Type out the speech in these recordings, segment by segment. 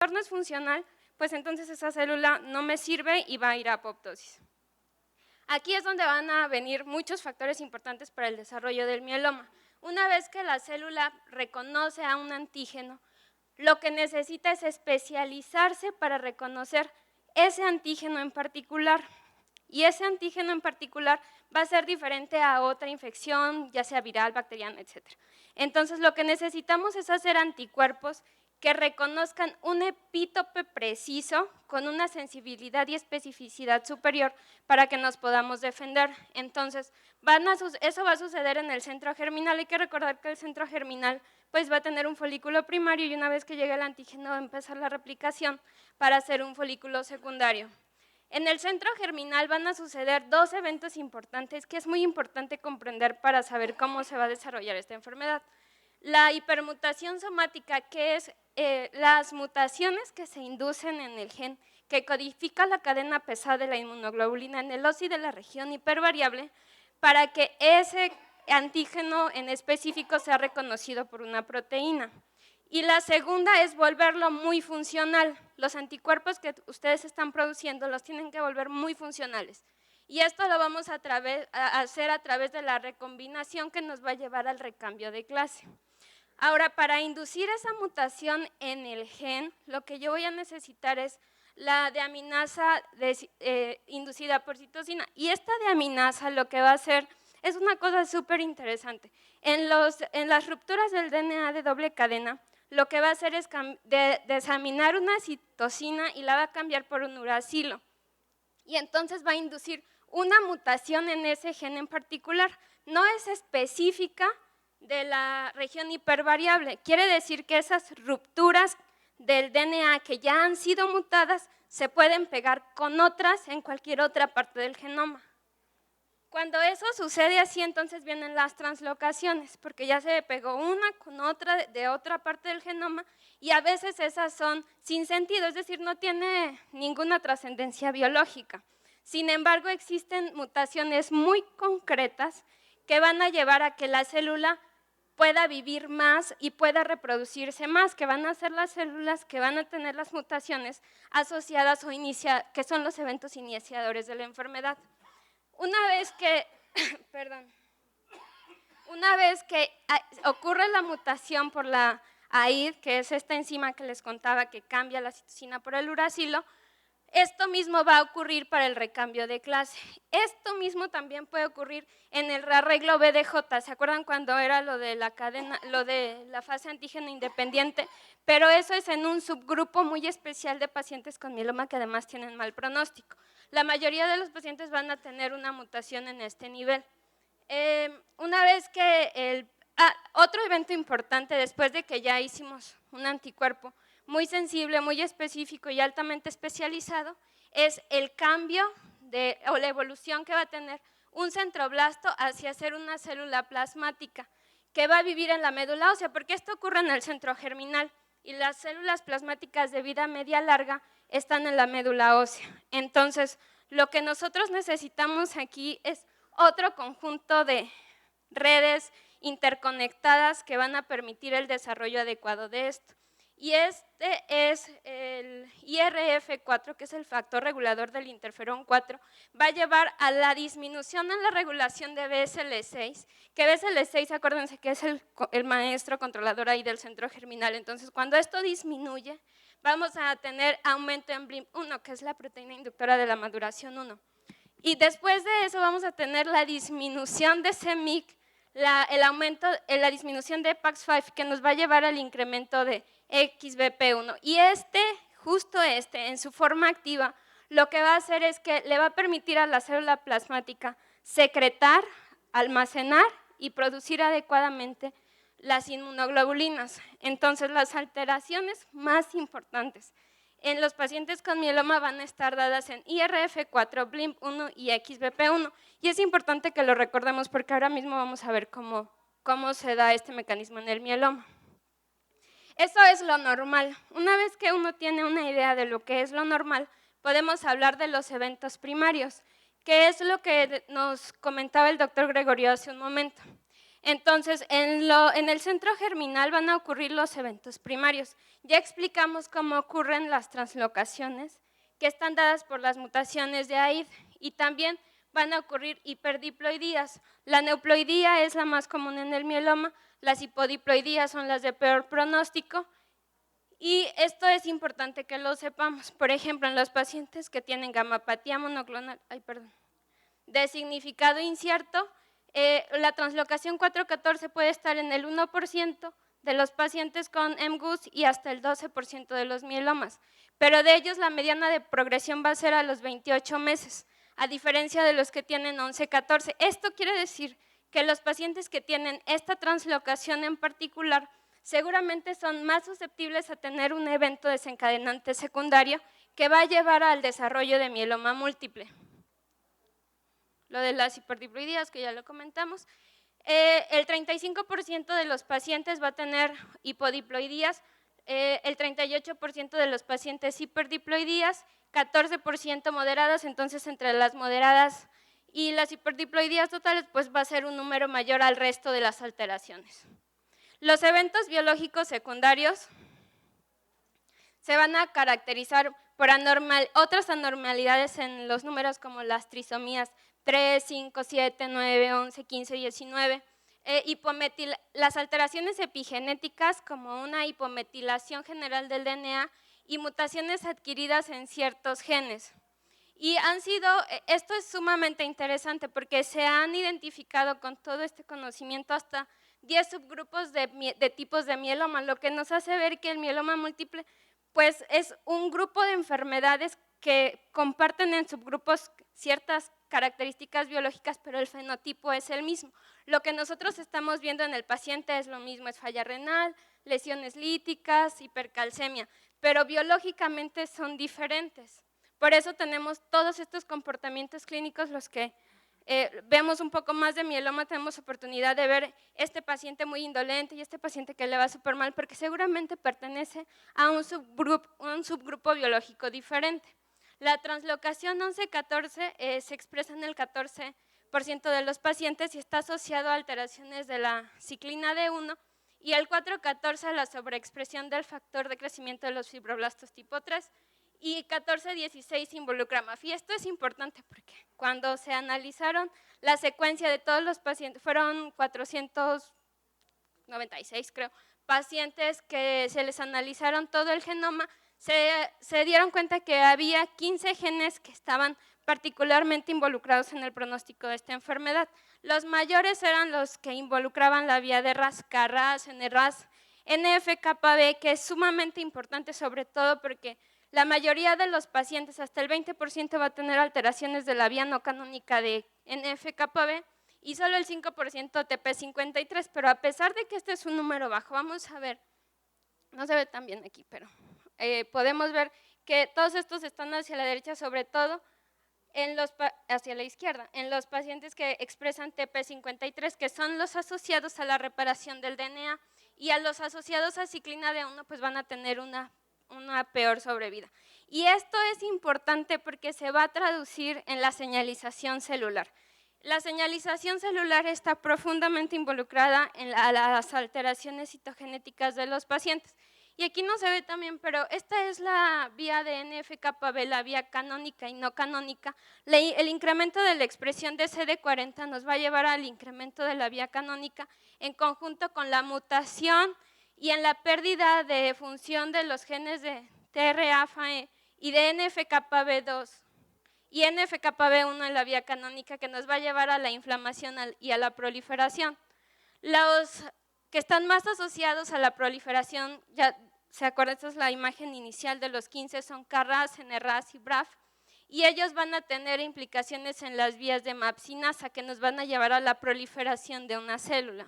no es funcional, pues entonces esa célula no me sirve y va a ir a apoptosis. Aquí es donde van a venir muchos factores importantes para el desarrollo del mieloma. Una vez que la célula reconoce a un antígeno, lo que necesita es especializarse para reconocer ese antígeno en particular. Y ese antígeno en particular va a ser diferente a otra infección, ya sea viral, bacteriana, etc. Entonces, lo que necesitamos es hacer anticuerpos que reconozcan un epítope preciso con una sensibilidad y especificidad superior para que nos podamos defender. Entonces, eso va a suceder en el centro germinal. Hay que recordar que el centro germinal pues, va a tener un folículo primario y una vez que llegue el antígeno va a empezar la replicación para hacer un folículo secundario. En el centro germinal van a suceder dos eventos importantes que es muy importante comprender para saber cómo se va a desarrollar esta enfermedad. La hipermutación somática, que es las mutaciones que se inducen en el gen que codifica la cadena pesada de la inmunoglobulina en el OSI de la región hipervariable para que ese antígeno en específico sea reconocido por una proteína. Y la segunda es volverlo muy funcional. Los anticuerpos que ustedes están produciendo los tienen que volver muy funcionales. Y esto lo vamos a hacer a través de la recombinación que nos va a llevar al recambio de clase. Ahora, para inducir esa mutación en el gen, lo que yo voy a necesitar es la deaminasa inducida por citosina. Y esta deaminasa lo que va a hacer es una cosa súper interesante. En las rupturas del DNA de doble cadena, lo que va a hacer es desaminar una citosina y la va a cambiar por un uracilo. Y entonces va a inducir una mutación en ese gen en particular. No es específica de la región hipervariable. Quiere decir que esas rupturas del DNA que ya han sido mutadas se pueden pegar con otras en cualquier otra parte del genoma. Cuando eso sucede así, entonces vienen las translocaciones, porque ya se pegó una con otra de otra parte del genoma y a veces esas son sin sentido, es decir, no tiene ninguna trascendencia biológica. Sin embargo, existen mutaciones muy concretas que van a llevar a que la célula pueda vivir más y pueda reproducirse más, que van a ser las células que van a tener las mutaciones asociadas o que son los eventos iniciadores de la enfermedad. Una vez que ocurre la mutación por la AID, que es esta enzima que les contaba que cambia la citosina por el uracilo, esto mismo va a ocurrir para el recambio de clase. Esto mismo también puede ocurrir en el arreglo BDJ. ¿Se acuerdan cuando era lo de la cadena, lo de la fase antígeno independiente? Pero eso es en un subgrupo muy especial de pacientes con mieloma que además tienen mal pronóstico. La mayoría de los pacientes van a tener una mutación en este nivel. Una vez que otro evento importante después de que ya hicimos un anticuerpo muy sensible, muy específico y altamente especializado, es el cambio o la evolución que va a tener un centroblasto hacia ser una célula plasmática que va a vivir en la médula ósea, porque esto ocurre en el centro germinal y las células plasmáticas de vida media larga están en la médula ósea. Entonces, lo que nosotros necesitamos aquí es otro conjunto de redes interconectadas que van a permitir el desarrollo adecuado de esto. Y este es el IRF4, que es el factor regulador del interferón 4, va a llevar a la disminución en la regulación de BSL6, que BSL6, acuérdense que es el maestro controlador ahí del centro germinal. Entonces, cuando esto disminuye, vamos a tener aumento en BLIM1, que es la proteína inductora de la maduración 1. Y después de eso vamos a tener la disminución de CEMIC, la disminución de PAX5, que nos va a llevar al incremento de XBP1. Y justo en su forma activa, lo que va a hacer es que le va a permitir a la célula plasmática secretar, almacenar y producir adecuadamente las inmunoglobulinas. Entonces, las alteraciones más importantes en los pacientes con mieloma van a estar dadas en IRF4, BLIM1 y XBP1. Y es importante que lo recordemos porque ahora mismo vamos a ver cómo se da este mecanismo en el mieloma. Eso es lo normal. Una vez que uno tiene una idea de lo que es lo normal, podemos hablar de los eventos primarios, que es lo que nos comentaba el doctor Gregorio hace un momento. Entonces, en el centro germinal van a ocurrir los eventos primarios. Ya explicamos cómo ocurren las translocaciones, que están dadas por las mutaciones de AID, y también van a ocurrir hiperdiploidías. La neuploidía es la más común en el mieloma, las hipodiploidías son las de peor pronóstico, y esto es importante que lo sepamos. Por ejemplo, en los pacientes que tienen gamapatía monoclonal, de significado incierto, la translocación 414 puede estar en el 1% de los pacientes con MGUS y hasta el 12% de los mielomas, pero de ellos la mediana de progresión va a ser a los 28 meses, a diferencia de los que tienen 11-14. Esto quiere decir que los pacientes que tienen esta translocación en particular seguramente son más susceptibles a tener un evento desencadenante secundario que va a llevar al desarrollo de mieloma múltiple. Lo de las hiperdiploidías, que ya lo comentamos. El 35% de los pacientes va a tener hipodiploidías, el 38% de los pacientes hiperdiploidías, 14% moderadas. Entonces entre las moderadas y las hiperdiploidías totales pues va a ser un número mayor al resto de las alteraciones. Los eventos biológicos secundarios se van a caracterizar por otras anormalidades en los números, como las trisomías 3, 5, 7, 9, 11, 15, 19. Las alteraciones epigenéticas, como una hipometilación general del DNA y mutaciones adquiridas en ciertos genes. Y esto es sumamente interesante porque se han identificado con todo este conocimiento hasta 10 subgrupos de tipos de mieloma, lo que nos hace ver que el mieloma múltiple pues es un grupo de enfermedades que comparten en subgrupos ciertas características biológicas, pero el fenotipo es el mismo. Lo que nosotros estamos viendo en el paciente es lo mismo, es falla renal, lesiones líticas, hipercalcemia, pero biológicamente son diferentes. Por eso tenemos todos estos comportamientos clínicos. Los que vemos un poco más de mieloma tenemos oportunidad de ver este paciente muy indolente y este paciente que le va súper mal, porque seguramente pertenece a un subgrupo biológico diferente. La translocación 11-14 se expresa en el 14% de los pacientes y está asociado a alteraciones de la ciclina D1, y el 4-14 a la sobreexpresión del factor de crecimiento de los fibroblastos tipo 3, y 14-16 involucra MAF. Y esto es importante porque cuando se analizaron la secuencia de todos los pacientes, fueron 496 creo, pacientes que se les analizaron todo el genoma, se dieron cuenta que había 15 genes que estaban particularmente involucrados en el pronóstico de esta enfermedad. Los mayores eran los que involucraban la vía de RAS, KRAS, NRAS, NF-κB, que es sumamente importante, sobre todo porque la mayoría de los pacientes, hasta el 20%, va a tener alteraciones de la vía no canónica de NF-κB y solo el 5% TP53, pero a pesar de que este es un número bajo, vamos a ver, no se ve tan bien aquí, pero podemos ver que todos estos están hacia la derecha, sobre todo hacia la izquierda, en los pacientes que expresan TP53, que son los asociados a la reparación del DNA, y a los asociados a ciclina D1 pues van a tener una peor sobrevida. Y esto es importante porque se va a traducir en la señalización celular. La señalización celular está profundamente involucrada en las alteraciones citogenéticas de los pacientes. Y aquí no se ve también, pero esta es la vía de NF-κB, la vía canónica y no canónica. El incremento de la expresión de CD40 nos va a llevar al incremento de la vía canónica en conjunto con la mutación y en la pérdida de función de los genes de TRAFE y de NF-κB2 y NF-κB1 en la vía canónica, que nos va a llevar a la inflamación y a la proliferación. Los que están más asociados a la proliferación, ya se acuerdan, esta es la imagen inicial de los 15, son KRAS, NRAS y BRAF, y ellos van a tener implicaciones en las vías de MAP-sinasa que nos van a llevar a la proliferación de una célula.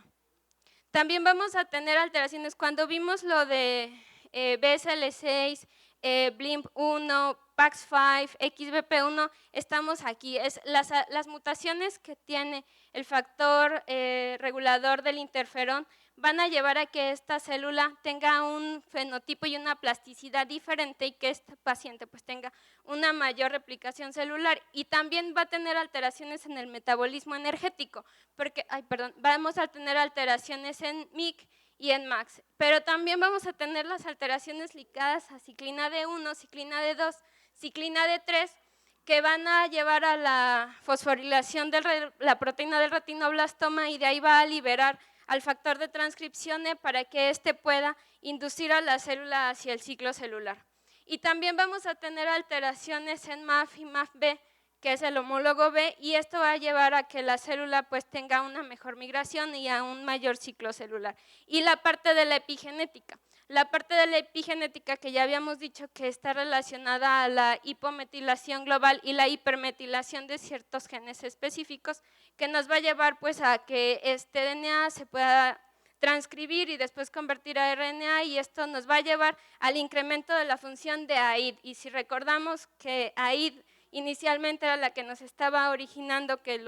También vamos a tener alteraciones. Cuando vimos lo de BSL6, BLIMP1, PAX5, XBP1, estamos aquí. Las mutaciones que tiene el factor regulador del interferón van a llevar a que esta célula tenga un fenotipo y una plasticidad diferente y que este paciente pues tenga una mayor replicación celular, y también va a tener alteraciones en el metabolismo energético, porque, vamos a tener alteraciones en MYC y en MAX, pero también vamos a tener las alteraciones ligadas a ciclina D1, ciclina D2, ciclina D3, que van a llevar a la fosforilación de la proteína del retinoblastoma, y de ahí va a liberar al factor de transcripción para que éste pueda inducir a la célula hacia el ciclo celular. Y también vamos a tener alteraciones en MAF y MAFB, que es el homólogo B, y esto va a llevar a que la célula pues tenga una mejor migración y a un mayor ciclo celular. Y la parte de la epigenética. La parte de la epigenética, que ya habíamos dicho que está relacionada a la hipometilación global y la hipermetilación de ciertos genes específicos, que nos va a llevar pues a que este DNA se pueda transcribir y después convertir a RNA, y esto nos va a llevar al incremento de la función de AID. Y si recordamos que AID inicialmente era la que nos estaba originando que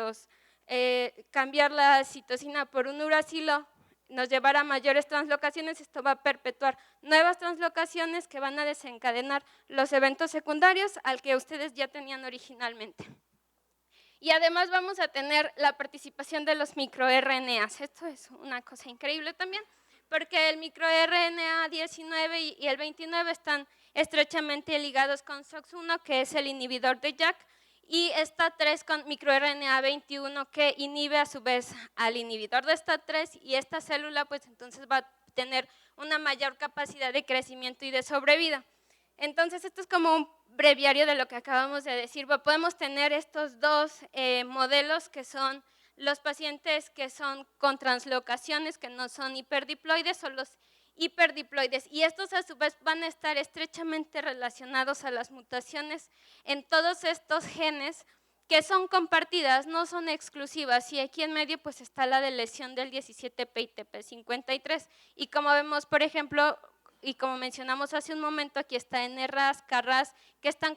cambiar la citosina por un uracilo nos llevará a mayores translocaciones, esto va a perpetuar nuevas translocaciones que van a desencadenar los eventos secundarios al que ustedes ya tenían originalmente. Y además vamos a tener la participación de los microRNAs. Esto es una cosa increíble también, porque el microRNA 19 y el 29 están estrechamente ligados con SOX1, que es el inhibidor de JAK, y STAT3 con microRNA 21, que inhibe a su vez al inhibidor de STAT3, y esta célula pues entonces va a tener una mayor capacidad de crecimiento y de sobrevida. Entonces esto es como un breviario de lo que acabamos de decir. Podemos tener estos dos modelos, que son los pacientes que son con translocaciones, que no son hiperdiploides, o los hiperdiploides, y estos a su vez van a estar estrechamente relacionados a las mutaciones en todos estos genes que son compartidas, no son exclusivas, y aquí en medio pues está la de lesión del 17P y TP53, y como vemos, por ejemplo, y como mencionamos hace un momento, aquí está NRAS, KRAS, que están